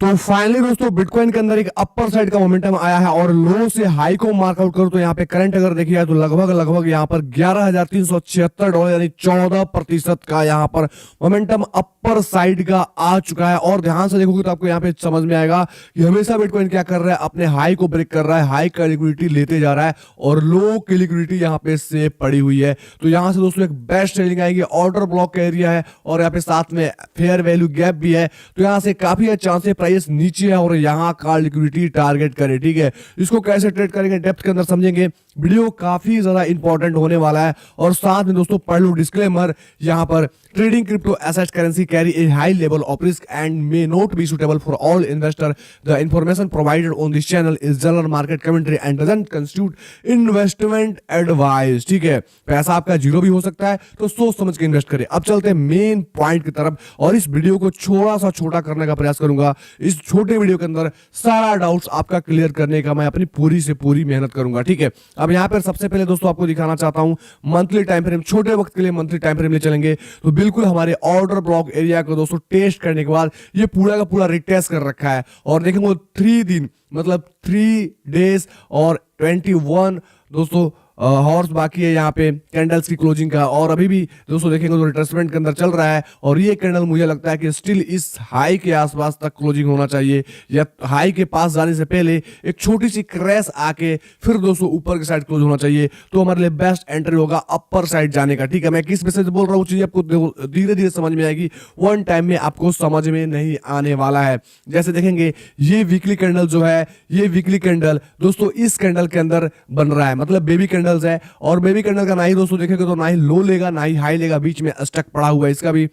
तो फाइनली दोस्तों बिटकॉइन के अंदर एक अपर साइड का मोमेंटम आया है और लो से हाई को मार्कआउट करो तो यहाँ पे करंट अगर देखिए तो लगभग यहाँ पर $11,376 यानी 14% का यहाँ पर मोमेंटम अपर साइड का आ चुका है। और ध्यान से देखोगे तो आपको यहाँ पे समझ में आएगा कि हमेशा बिटकॉइन क्या कर रहा है, अपने हाई को ब्रेक कर रहा है, हाई का लिक्विडिटी लेते जा रहा है और लो की लिक्विडिटी यहाँ पे से पड़ी हुई है। तो यहाँ से दोस्तों एक बेस्ट सेलिंग आएगी, ऑर्डर ब्लॉक का एरिया है और यहाँ पे साथ में फेयर वैल्यू गैप भी है। तो यहाँ से काफी अच्छा चांस है प्राइस नीचे है और यहाँ का लिक्विडिटी टारगेट करे। ठीक है, इसको कैसे ट्रेड करेंगे डेप्थ के अंदर समझेंगे। वीडियो काफी ज्यादा इंपॉर्टेंट होने वाला है और साथ में दोस्तों पढ़ लो डिस्क्लेमर, यहाँ पर trading crypto asset currency carry A high level of risk and may not be suitable for all investor. The information provided on this channel is general market commentary and doesn't constitute investment advice. ठीक है, पैसा आपका zero भी हो सकता है तो सोच समझ के इन्वेस्ट करें। अब चलते हैं मेन पॉइंट की तरफ और इस वीडियो को थोड़ा सा छोटा करने का प्रयास करूंगा। इस छोटे वीडियो के अंदर सारा डाउट्स आपका क्लियर करने का मैं अपनी पूरी से पूरी मेहनत करूंगा। ठीक है, अब यहाँ पर सबसे पहले दोस्तों आपको दिखाना चाहता हूं मंथली टाइम फ्रेम। छोटे वक्त के लिए मंथली टाइम फ्रेम ले चलेंगे तो बिल्कुल हमारे ऑर्डर ब्लॉक एरिया को दोस्तों टेस्ट करने के बाद ये पूरा का पूरा रिटेस्ट कर रखा है और देखेंगे 3 दिन मतलब 3 डेज और 21 दोस्तों हॉर्स बाकी है यहाँ पे कैंडल्स की क्लोजिंग का। और अभी भी दोस्तों देखेंगे तो रिट्रेसमेंट के अंदर चल रहा है और ये कैंडल मुझे लगता है कि स्टिल इस हाई के आसपास तक क्लोजिंग होना चाहिए या हाई के पास जाने से पहले एक छोटी सी क्रैश आके फिर दोस्तों ऊपर की साइड क्लोज होना चाहिए तो हमारे लिए बेस्ट एंट्री होगा अपर साइड जाने का। ठीक है, मैं किस वजह से बोल रहा हूँ चीजें आपको धीरे धीरे समझ में आएगी, वन टाइम में आपको समझ में नहीं आने वाला है। जैसे देखेंगे ये वीकली कैंडल जो है, ये वीकली कैंडल दोस्तों इस कैंडल के अंदर बन रहा है, मतलब बेबी कैंडल्स है और बेबी कैंडल का ना ही दोस्तों देखेंगे तो ना ही लो लेगा ना ही हाई लेगा, बीच में स्टक पड़ा हुआ है। इसका भी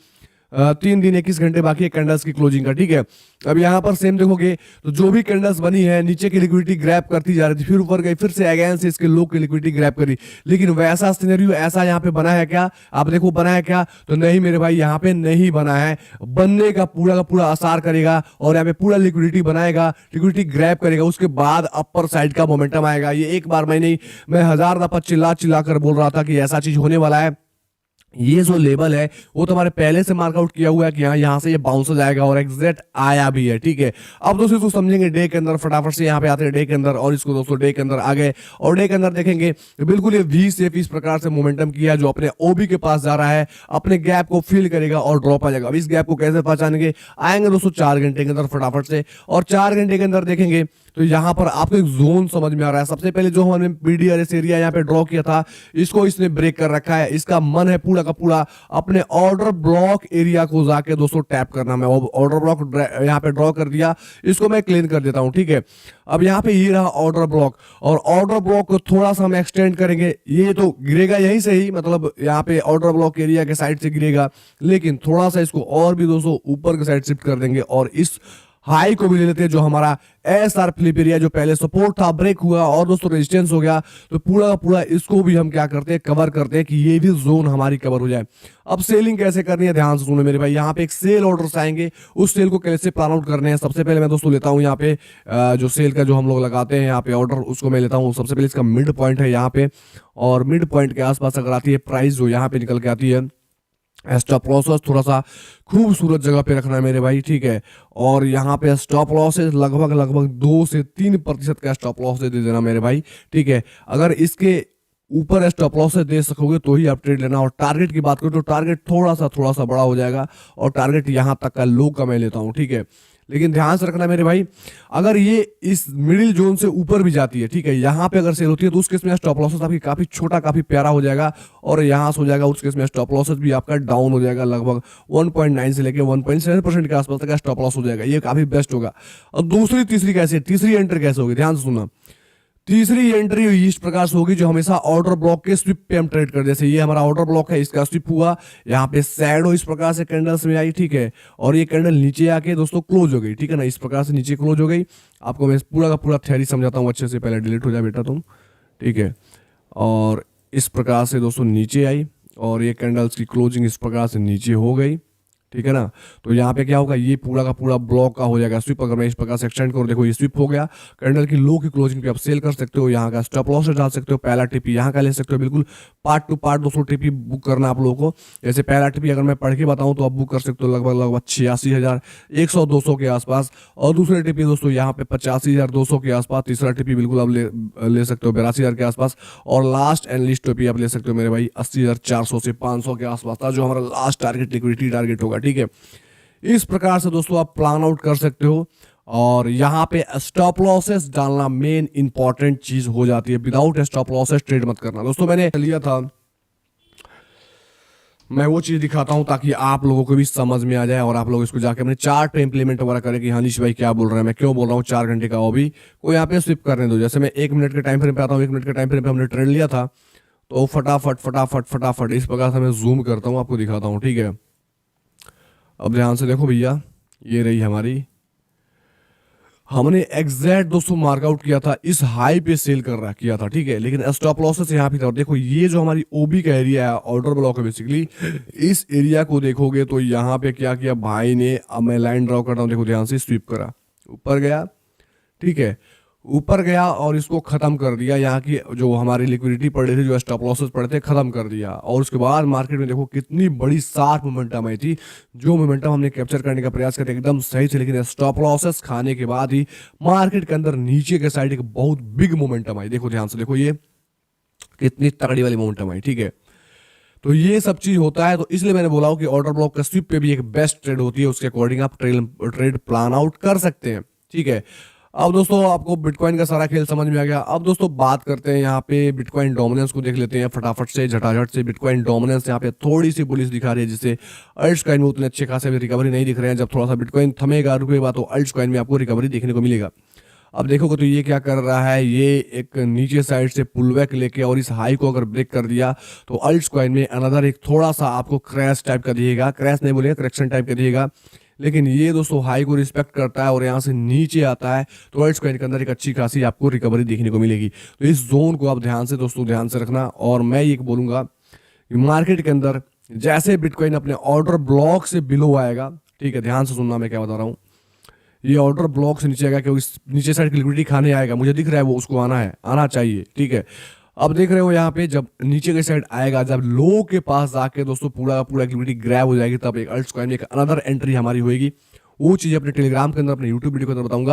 3 दिन 21 घंटे बाकी है कैंडल्स की क्लोजिंग का। ठीक है, अब यहाँ पर सेम देखोगे तो जो भी कैंडल्स बनी है नीचे की लिक्विडिटी ग्रैब करती जा रही थी, फिर ऊपर गई, फिर से अगेन से इसके लो की लिक्विडिटी ग्रैब करी। लेकिन वैसा सिनेरियो ऐसा यहाँ पे बना है क्या, आप देखो बना है क्या, तो नहीं मेरे भाई यहाँ पे नहीं बना है। बनने का पूरा आसार करेगा और यहाँ पे पूरा लिक्विडिटी बनाएगा, लिक्विडिटी ग्रैब करेगा, उसके बाद अपर साइड का मोमेंटम आएगा। ये एक बार मैं 1000 दफा चिल्ला कर बोल रहा था कि ऐसा चीज होने वाला है। ये जो लेवल है वो तो हमारे पहले से मार्कआउट किया हुआ है कि यहाँ से ये बाउंस हो जाएगा और एग्जैक्ट आया भी है। ठीक है, अब दोस्तों इसको समझेंगे डे के अंदर, फटाफट से यहाँ पे आते हैं डे के अंदर और इसको दोस्तों डे के अंदर आ गए और डे के अंदर देखेंगे बिल्कुल ये वी शेप इस प्रकार से मोमेंटम किया जो अपने ओबी के पास जा रहा है, अपने गैप को फिल करेगा और ड्रॉप आ जाएगा। अब इस गैप को कैसे पहचानेंगे, आएंगे दोस्तों 4 घंटे के अंदर फटाफट से और 4 घंटे के अंदर देखेंगे तो यहाँ पर आपको एक जोन समझ में आ रहा है। सबसे पहले जो हमने पीडीआरएस एरिया यहाँ पे ड्रॉ किया था इसको इसने ब्रेक कर रखा है। इसका मन है पूरा का पूरा अपने ऑर्डर ब्लॉक एरिया को जाके दोस्तों टैप करना। मैं ऑर्डर ब्लॉक यहाँ पे ड्रॉ कर दिया, इसको मैं क्लीन कर देता हूँ। ठीक है, अब यहाँ पे ये रहा ऑर्डर ब्लॉक और ऑर्डर ब्लॉक को थोड़ा सा हम एक्सटेंड करेंगे। ये तो गिरेगा यहीं से ही, मतलब यहाँ पे ऑर्डर ब्लॉक एरिया के साइड से गिरेगा, लेकिन थोड़ा सा इसको और भी दोस्तों ऊपर के साइड शिफ्ट कर देंगे और इस हाई को भी ले लेते हैं जो हमारा एसआर फ्लिप एरिया जो पहले सपोर्ट था ब्रेक हुआ और दोस्तों रेजिस्टेंस हो गया। तो पूरा का पूरा इसको भी हम क्या करते हैं, कवर करते हैं कि ये भी जोन हमारी कवर हो जाए। अब सेलिंग कैसे करनी है ध्यान से सुनो मेरे भाई, यहाँ पे एक सेल ऑर्डर्स आएंगे, उस सेल को कैसे प्लान आउट करने हैं। सबसे पहले मैं दोस्तों लेता हूँ यहाँ पे जो सेल का जो हम लोग लगाते हैं यहाँ पे ऑर्डर, उसको मैं लेता हूँ। सबसे पहले इसका मिड पॉइंट है यहाँ पे और मिड पॉइंट के आसपास अगर आती है प्राइस जो यहाँ पे निकल के आती है, स्टॉप लॉस थोड़ा सा खूबसूरत जगह पे रखना है मेरे भाई। ठीक है, और यहाँ पे स्टॉप लॉस लगभग 2 से 3% का स्टॉप लॉस दे देना मेरे भाई। ठीक है, अगर इसके ऊपर स्टॉप लॉस दे सकोगे तो ही आप ट्रेड लेना। और टारगेट की बात करो तो टारगेट थोड़ा सा बड़ा हो जाएगा और टारगेट यहाँ तक का लो का मैं लेता हूँ। ठीक है, लेकिन ध्यान से रखना मेरे भाई, अगर ये इस मिडिल जोन से ऊपर भी जाती है, ठीक है, यहाँ पे अगर सेल होती है तो उस केस में स्टॉप लॉसेस आपकी काफी छोटा काफी प्यारा हो जाएगा और यहाँ से हो जाएगा उस केस में स्टॉप लॉसेस भी आपका डाउन हो जाएगा, लगभग 1.9 से लेके 1.7% के आसपास तक स्टॉप लॉस हो जाएगा। ये काफी बेस्ट होगा। और तीसरी एंट्री कैसे होगी, ध्यान से सुनना। तीसरी एंट्री इस प्रकार से होगी जो हमेशा ऑर्डर ब्लॉक के स्विप पे हम ट्रेड कर, जैसे ये हमारा ऑर्डर ब्लॉक है, इसका स्विप हुआ, यहाँ पे शैडो इस प्रकार से कैंडल्स में आई। ठीक है, और ये कैंडल नीचे आके दोस्तों क्लोज हो गई। ठीक है ना, इस प्रकार से नीचे क्लोज हो गई। आपको मैं पूरा का पूरा थ्योरी समझाता हूँ अच्छे से, पहले डिलीट हो जाए बेटा तुम। ठीक है, और इस प्रकार से दोस्तों नीचे आई और ये कैंडल्स की क्लोजिंग इस प्रकार से नीचे हो गई। ठीक है ना। तो यहाँ पे क्या होगा, ये पूरा का पूरा ब्लॉक का हो जाएगा स्विप। अगर मैं इस प्रकार से एक्सटेंड करूँ, देखो ये स्विप हो गया। कैंडल की लो की क्लोजिंग पे आप सेल कर सकते हो, यहाँ का स्टॉप लॉस डाल सकते हो, पहला टीपी यहाँ का ले सकते हो। बिल्कुल part two part 200 TP book करना आप लोगों को। जैसे पहला टीपी अगर मैं पढ़ के बताऊँ तो आप बुक कर सकते हो लगभग 86,100-200 के आसपास। और दूसरे टीपी दोस्तों यहाँ पे 85,200 के आसपास। तीसरा टीपी बिल्कुल आप ले सकते हो 82,000 के आसपास। और लास्ट एंड लिस्ट टीपी आप ले सकते हो मेरे भाई 80,400 से 500 के आसपास था, जो हमारा लास्ट टारगेट लिक्विडिटी टारगेट होगा। ठीक है, इस प्रकार से दोस्तों आप प्लान आउट कर सकते हो। और यहाँ पे स्टॉप लॉसेस डालना मेन इंपॉर्टेंट चीज हो जाती है। विदाउट स्टॉप लॉसेस ट्रेड मत करना दोस्तों। मैंने लिया था, मैं वो चीज दिखाता हूं ताकि आप लोगों को भी समझ में आ जाए और आप लोग इसको जाके अपने चार्ट पे इंप्लीमेंट वगैरह करें कि हाँ निश भाई क्या बोल रहे हैं, मैं क्यों बोल रहा हूँ 4 घंटे का वो भी को यहाँ पे स्विप करने दो। जैसे मैं 1 मिनट के टाइम फ्रेम पे आता हूँ, 1 मिनट के टाइम फ्रेम पे हमने ट्रेड लिया था, तो फटाफट फटाफट फटाफट इस प्रकार से मैं जूम करता हूँ, आपको दिखाता हूँ। ठीक है, अब ध्यान से देखो भैया, ये रही हमारी, हमने एग्जैक्ट दोस्तों मार्कआउट किया था, इस हाई पे सेल कर रहा किया था। ठीक है, लेकिन स्टॉप लॉसेस यहाँ पे था। देखो ये जो हमारी ओबी का एरिया है, ऑर्डर ब्लॉक है बेसिकली, इस एरिया को देखोगे तो यहाँ पे क्या किया भाई ने, अब मैं लाइन ड्रॉ कर रहा हूँ, देखो ध्यान से, स्वीप करा, ऊपर गया। ठीक है, ऊपर गया और इसको खत्म कर दिया। यहाँ की जो हमारी लिक्विडिटी पड़ रही थी, जो स्टॉप लॉसेस पड़े थे, खत्म कर दिया। और उसके बाद मार्केट में देखो कितनी बड़ी शार्प मोमेंटम आई थी। जो मोमेंटम हमने कैप्चर करने का प्रयास किया एकदम सही थे, लेकिन स्टॉप लॉसेस खाने के बाद ही मार्केट के अंदर नीचे के साइड एक बहुत बिग मोमेंटम आई। देखो ध्यान से, देखो ये कितनी तगड़ी वाली मोमेंटम आई। ठीक है, तो ये सब चीज होता है। तो इसलिए मैंने बोला कि ऑर्डर ब्लॉक का स्विप पे भी एक बेस्ट ट्रेड होती है, उसके अकॉर्डिंग आप ट्रेड प्लान आउट कर सकते हैं। ठीक है, अब दोस्तों आपको बिटकॉइन का सारा खेल समझ में आ गया। अब दोस्तों बात करते हैं यहाँ पे बिटकॉइन डोमिनेंस को देख लेते हैं फटाफट से, झटाझट से। बिटकॉइन डोमिनेंस यहाँ पे थोड़ी सी बुलिश दिखा रही है, जिससे अल्ट्स कॉइन में उतने अच्छे खासे रिकवरी नहीं दिख रहे हैं। जब थोड़ा सा बिटकॉइन थमेगा, रुकेगा, तो अल्ट्स कॉइन में आपको रिकवरी देखने को मिलेगा। अब देखोगे तो ये क्या कर रहा है, ये एक नीचे साइड से पुल बैक लेके और इस हाई को अगर ब्रेक कर दिया तो अल्ट्स कॉइन में अनदर एक थोड़ा सा आपको क्रैश टाइप का दिएगा, क्रैश नहीं बोलेगा, करेक्शन टाइप का दिएगा। लेकिन ये दोस्तों हाई को रिस्पेक्ट करता है और यहाँ से नीचे आता है, तो अल्ट्स कॉइन के अंदर एक अच्छी खासी आपको रिकवरी देखने को मिलेगी। तो इस जोन को आप ध्यान से दोस्तों ध्यान से रखना। और मैं ये बोलूंगा मार्केट के अंदर जैसे बिटकॉइन अपने ऑर्डर ब्लॉक से बिलो आएगा, ठीक है, ध्यान से सुनना मैं क्या बता रहा हूँ, ये ऑर्डर ब्लॉक से नीचे आएगा क्योंकि नीचे साइड की लिक्विडिटी खाने आएगा, मुझे दिख रहा है वो, उसको आना है, आना चाहिए। ठीक है, अब देख रहे हो यहाँ पे जब नीचे के साइड आएगा, जब लो के पास जाके दोस्तों पूरा का पूरा लिक्विडिटी ग्रैब हो जाएगी, तब एक अल्ट्स कॉइन में एक अनदर एंट्री हमारी होगी। वो चीज़ अपने टेलीग्राम के अंदर, अपने यूट्यूब वीडियो के अंदर बताऊंगा।